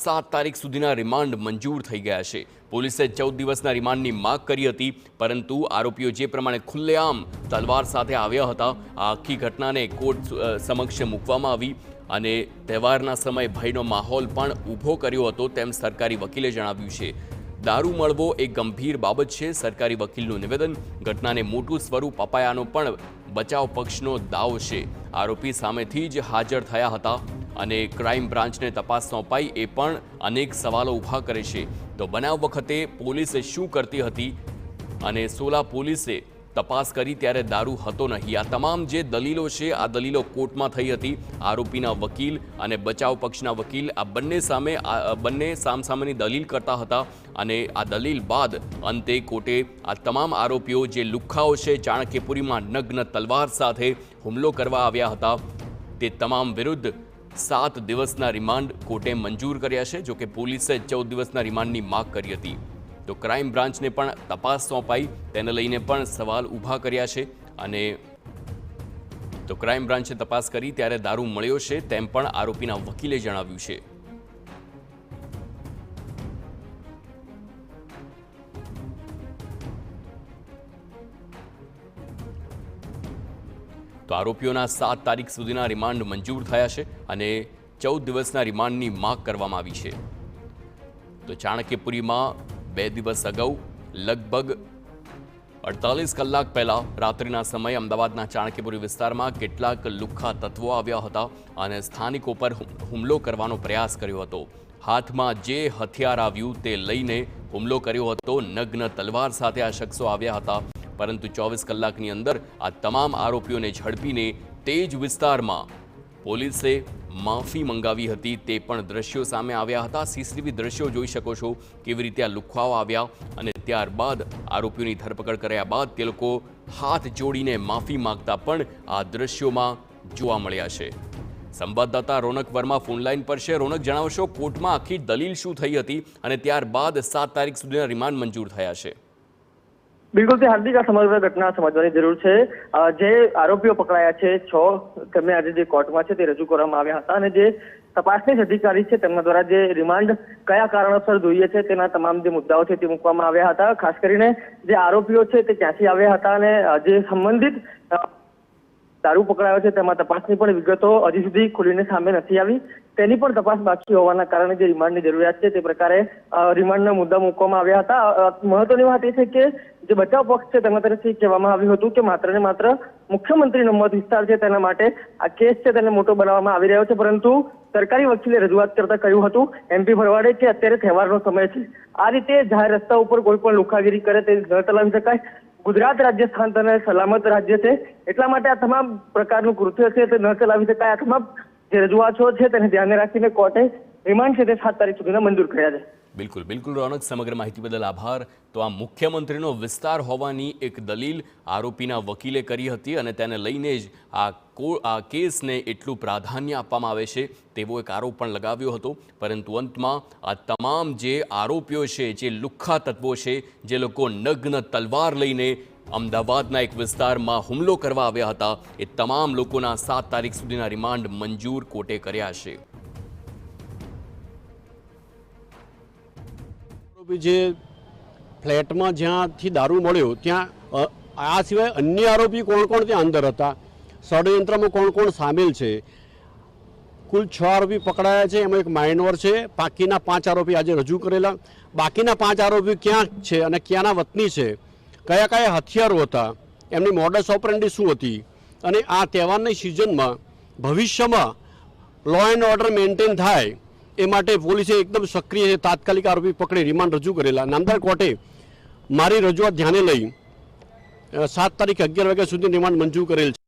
7 તારીખ સુધીના રિમાન્ડ મંજૂર થઈ ગયા છે। પોલીસે 14 દિવસના રિમાન્ડની માંગ કરી હતી, પરંતુ આરોપીઓ જે પ્રમાણે ખુલ્લેઆમ તલવાર સાથે આવ્યા હતા, આ આખી ઘટનાને કોર્ટ સમક્ષ મૂકવામાં આવી અને તહેવારના સમયે ભયનો માહોલ પણ ઊભો કર્યો હતો તેમ સરકારી વકીલે જણાવ્યું છે। દારૂ મળવો એક ગંભીર બાબત છે। સરકારી વકીલનું નિવેદન, ઘટનાને મોટું સ્વરૂપ અપાયાનો પણ બચાવ પક્ષનો દાવો છે। આરોપી સામેથી જ હાજર થયા હતા અને ક્રાઇમ બ્રાન્ચને તપાસ સોંપાઈ એ પણ અનેક સવાલો ઊભા કરે છે। તો બનાવ વખતે પોલીસ શું કરતી હતી અને સોલા પોલીસે તપાસ કરી ત્યારે દારૂ હતો નહીં। આ તમામ જે દલીલો છે આ દલીલો કોર્ટમાં થઈ હતી। આરોપીના વકીલ અને બચાવ પક્ષના વકીલ આ બંને સામસામેની દલીલ કરતા હતા અને આ દલીલ બાદ અંતે કોર્ટે આ તમામ આરોપીઓ જે લુખ્ખાઓ છે ચાણક્યપુરીમાં નગ્ન તલવાર સાથે હુમલો કરવા આવ્યા હતા તે તમામ વિરુદ્ધ 7 દિવસના રિમાન્ડ કોર્ટે મંજૂર કર્યા છે। જોકે પોલીસે 14 દિવસના રિમાન્ડની માંગ કરી હતી તો ક્રાઇમ બ્રાન્ચને પણ તપાસ સોંપાઈ, તેને લઈને પણ સવાલ ઊભા કર્યા છે અને તો ક્રાઇમ બ્રાન્ચે તપાસ કરી ત્યારે દારૂ મળ્યો છે તેમ પણ આરોપીના વકીલે જણાવ્યું છે। તો આરોપીઓના 7 તારીખ સુધીના રિમાન્ડ મંજૂર થયા છે અને 14 દિવસના રિમાન્ડની માંગ કરવામાં આવી છે। તો ચાણક્યપુરીમાં 2 દિવસ અગાઉ લગભગ 48 કલાક પહેલા રાત્રિના સમયે અમદાવાદના ચાણક્યપુરી વિસ્તારમાં કેટલાક લુખ્ખા તત્વો આવ્યા હતા અને સ્થાનિકો પર હુમલો કરવાનો પ્રયાસ કર્યો હતો। હાથમાં જે હથિયાર આવ્યું તે લઈને હુમલો કર્યો હતો। નગ્ન તલવાર સાથે આ શખ્સો આવ્યા હતા, પરંતુ 24 કલાકની અંદર આ તમામ આરોપીઓને ઝડપીને તે જ વિસ્તારમાં પોલીસે માફી મંગાવી હતી તે પણ દ્રશ્યો સામે આવ્યા હતા। સીસીટીવી દ્રશ્યો જોઈ શકો છો કેવી રીતે આ લુખ્ખાઓ આવ્યા અને ત્યારબાદ આરોપીઓની ધરપકડ કર્યા બાદ તે લોકો હાથ જોડીને માફી માંગતા પણ આ દ્રશ્યોમાં જોવા મળ્યા છે। સંવાદદાતા રોનક વર્મા ફોનલાઈન પર છે। રોનક, જણાવશો કોર્ટમાં આખી દલીલ શું થઈ હતી અને ત્યારબાદ 7 તારીખ સુધીના રિમાન્ડ મંજૂર થયા છે? બિલકુલ તે હાર્દિક, આ સમગ્ર ઘટના સમજવાની જરૂર છે। જે આરોપીઓ પકડાયા છે 6, તેમને આજે જે કોર્ટમાં છે તે રજૂ કરવામાં આવ્યા હતા અને જે તપાસનીશ અધિકારી છે તેમના દ્વારા જે રિમાન્ડ કયા કારણોસર જોઈએ છે તેના તમામ જે મુદ્દાઓ છે તે મૂકવામાં આવ્યા હતા। ખાસ કરીને જે આરોપીઓ છે તે ક્યાંથી આવ્યા હતા અને જે સંબંધિત દારૂ પકડાયો છે તેમાં તપાસની પણ વિગતો હજી સુધી ખુલીને સામે નથી આવી, તેની પણ તપાસ બાકી હોવાના કારણે જે રિમાન્ડની જરૂરિયાત છે તે પ્રકારે રિમાન્ડના મુદ્દા મૂકવામાં આવ્યા હતા। મહત્વની વાત એ છે કે જે બચાવ પક્ષ છે તેના તરફથી કહેવામાં આવ્યું હતું કે માત્ર ને માત્ર મુખ્યમંત્રીનો મત વિસ્તાર છે તેના માટે આ કેસ છે તેને મોટો બનાવવામાં આવી રહ્યો છે, પરંતુ સરકારી વકીલે રજૂઆત કરતા કહ્યું હતું MP ભરવાડે કે અત્યારે તહેવારનો સમય છે, આ રીતે જાહેર રસ્તા ઉપર કોઈ પણ લુખાગીરી કરે તે ન ચલાવી શકાય। ગુજરાત રાજ્ય શાંત અને સલામત રાજ્ય છે, એટલા માટે આ તમામ પ્રકારનું કૃત્ય છે તે ન ચલાવી શકાય। આ તમામ જે રજૂઆતો છે તેને ધ્યાને રાખીને કોર્ટે રિમાન્ડ છે તે 7 તારીખ સુધીના મંજૂર કર્યા છે। બિલકુલ રોનક, સમગ્ર માહિતી બદલ આભાર। તો આ મુખ્યમંત્રીનો વિસ્તાર હોવાની એક દલીલ આરોપીના વકીલે કરી હતી અને તેને લઈને જ આ કેસને એટલું પ્રાધાન્ય આપવામાં આવે છે તેવો એક આરોપ પણ લગાવ્યો હતો, પરંતુ અંતમાં આ તમામ જે આરોપીઓ છે, જે લુખ્ખા તત્વો છે, જે લોકો નગ્ન તલવાર લઈને અમદાવાદના એક વિસ્તારમાં હુમલો કરવા આવ્યા હતા, એ તમામ લોકોના 7 તારીખ સુધીના રિમાન્ડ મંજૂર કોર્ટે કર્યા છે। જે ફ્લેટમાં જ્યાંથી દારૂ મળ્યો ત્યાં આ સિવાય અન્ય આરોપી કોણ કોણ ત્યાં અંદર હતા, ષડયંત્રમાં કોણ કોણ સામેલ છે, કુલ 6 આરોપી પકડાયા છે, એમાં એક માઇનોર છે। બાકીના 5 આરોપી આજે રજૂ કરેલા। બાકીના 5 આરોપી ક્યાં છે અને ક્યાંના વતની છે, કયા કયા હથિયારો હતા, એમની મોડસ ઓપરેન્ડી શું હતી અને આ તહેવારની સિઝનમાં ભવિષ્યમાં લો એન્ડ ઓર્ડર મેન્ટેન થાય એ માટે પોલીસે એકદમ સક્રિય તાત્કાલિક આરોપી પકડી રિમાન્ડ રજૂ કરેલા। નામદાર કોર્ટે મારી રજૂઆત ધ્યાને લઈ 7 તારીખ 11 વાગ્યા સુધી રિમાન્ડ મંજૂર કરેલ છે।